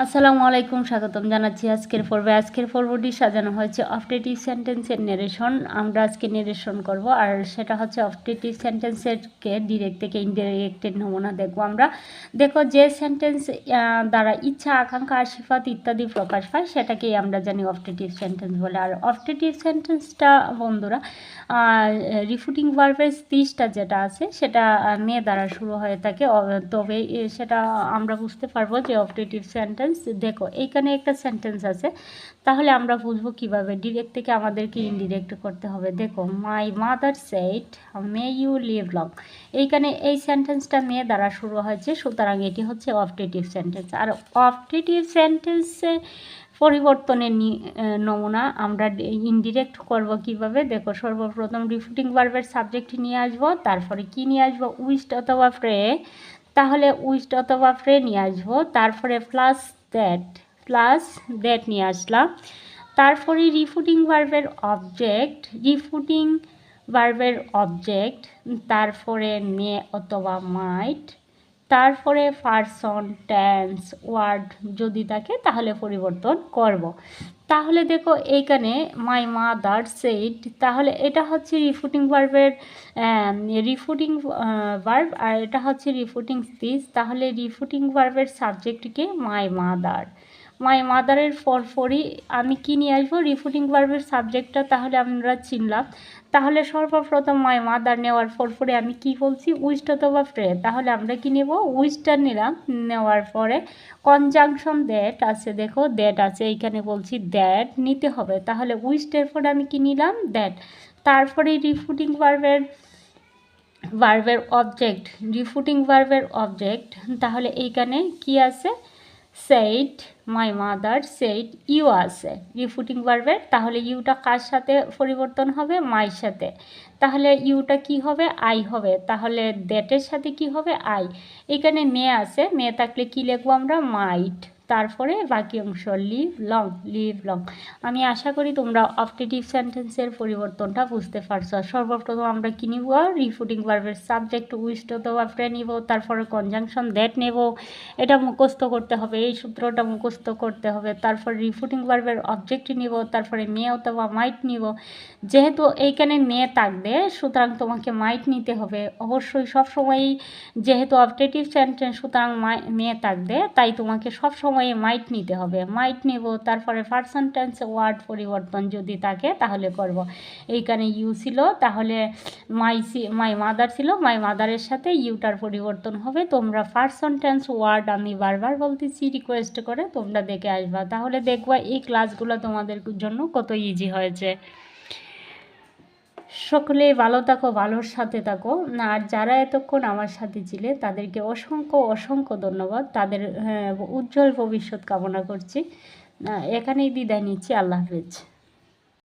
আসসালামু আলাইকুম, স্বাগতম জানাচ্ছি আজকের পর্বটি সাজানো হয়েছে অপটেটিভ সেন্টেন্সের নেরেশন। আমরা আজকে নেরেশন করব, আর সেটা হচ্ছে অপটেটিভ সেন্টেন্সেরকে ডিরেক্ট থেকে ইনডিরেক্টের নমুনা দেখব আমরা। দেখো, যে সেন্টেন্স দ্বারা ইচ্ছা, আকাঙ্ক্ষা, সিফাত ইত্যাদি প্রকাশ পায় সেটাকেই আমরা জানি অপটেটিভ সেন্টেন্স বলে। আর অপটেটিভ সেন্টেন্সটা বন্ধুরা রিফুটিং ভার্বের 30টা যেটা আছে সেটা মে দ্বারা শুরু হয়ে থাকে, তবে সেটা আমরা বুঝতে পারবো যে অপটেটিভ সেন্টেন্স। দেখো, এইখানে একটা সেন্টেন্স আছে, তাহলে আমরা বুঝবো কিভাবে ডিরেক্ট থেকে আমাদেরকে ইনডিরেক্ট করতে হবে। দেখো, my mother said may you live long, এইখানে এই সেন্টেন্সটা মে দ্বারা শুরু হয়েছে, সুতরাং এটি হচ্ছে অপটেটিভ সেন্টেন্স। আর অপটেটিভ সেন্টেন্সে পরিবর্তনের নমুনা আমরা ইনডিরেক্ট করব কিভাবে। দেখো, সর্বপ্রথম রিফুটিং ভার্বের সাবজেক্ট নিয়ে আসবো, তারপরে কি নিয়ে আসবো, উইস্ট অথবা ফ্রে। তাহলে উইস্ট অথবা ফ্রে নিয়ে আসবো, তারপরে প্লাস দ্যাট নিয়ে আসলাম। তারপরে রিফুটিং ভার্বের অবজেক্ট, তারপরে মে অথবা মাইট, তারপরে পারসন, টেন্স, ওয়ার্ড যদি থাকে তাহলে পরিবর্তন করব। তাহলে দেখো, এইখানে মাই মাদার সেড, তাহলে এটা হচ্ছে রিফুটিং ভার্বের ভার্ব, আর এটা হচ্ছে রিফুটিং স্পিচ। তাহলে রিফুটিং ভার্বের সাবজেক্টকে মাই মাদারের পরপরই আমি কি নিয়ে আসবো, রিফুটিং ভার্বের সাবজেক্টটা তাহলে আমরা চিনলাম। তাহলে সর্বপ্রথম মাই মাদার নেওয়ার পরে আমি কি বলছি, উইস্ট অথবা ফ্রে। তাহলে আমরা কি নেব, উইস্টটা নিলাম, নেওয়ার পরে কনজাংশন দ্যাট আছে। দেখো, দ্যাট আছে, এইখানে বলছি দ্যাট নিতে হবে। তাহলে উইস্টের পরে আমি কি নিলাম, দ্যাট। তারপরে রিফুটিং ভার্বের অবজেক্ট, তাহলে এইখানে কি আছে, said, my mother said you আছে রিফুটিং ভার্বের। তাহলে ইউটা কার সাথে পরিবর্তন হবে, মাইর সাথে। তাহলে ইউটা কি হবে, আই হবে। তাহলে দ্যাটের সাথে কি হবে, আই। এখানে মে আছে, মে থাকলে কি লিখবো আমরা, মাইট। তারপরে বাকি অংশ লিভ লং। আমি আশা করি তোমরা অপটেটিভ সেন্টেন্সের পরিবর্তনটা বুঝতে পারছো। সর্বপ্রথম আমরা কি নিব, রিফুটিং ভার্বের সাবজেক্ট উইস্ট অথবা ফ্রে নিব, তারপরে কনজাংশন দ্যাট নেব। এটা মুখস্থ করতে হবে, এই সূত্রটা মুখস্থ করতে হবে। তারপর রিফুটিং ভার্বের অবজেক্ট নিব, তারপরে মে অথবা মাইট নিব। যেহেতু এইখানে মে থাকবে, সুতরাং তোমাকে মাইট নিতে হবে অবশ্যই সবসময়ই। যেহেতু অপটেটিভ সেন্টেন্স, সুতরাং মে থাকবে, তাই তোমাকে সবসময় মাইট নিতে হবে। মাইট নেব, তারপরে পারসন টেন্স ওয়ার্ড পরিবর্তন যদি থাকে তাহলে করব। এইখানে ইউ ছিল, তাহলে মাই মাদার ছিল, মাই মাদারের সাথে ইউটার পরিবর্তন হবে। তোমরা পারসন টেন্স ওয়ার্ড আমি বারবার বলতেছি, রিকোয়েস্ট করে তোমরা দেখে আসবা, তাহলে দেখবা এই ক্লাসগুলো তোমাদের জন্য কত ইজি হয়েছে। সকলে ভালো থাকো, ভালোর সাথে থাকো। আর যারা এতক্ষণ আমার সাথে ছিলে তাদেরকে অসংখ্য ধন্যবাদ। তাদের উজ্জ্বল ভবিষ্যৎ কামনা করছি। এখানেই বিদায় নিচ্ছি। আল্লাহ হাফেজ।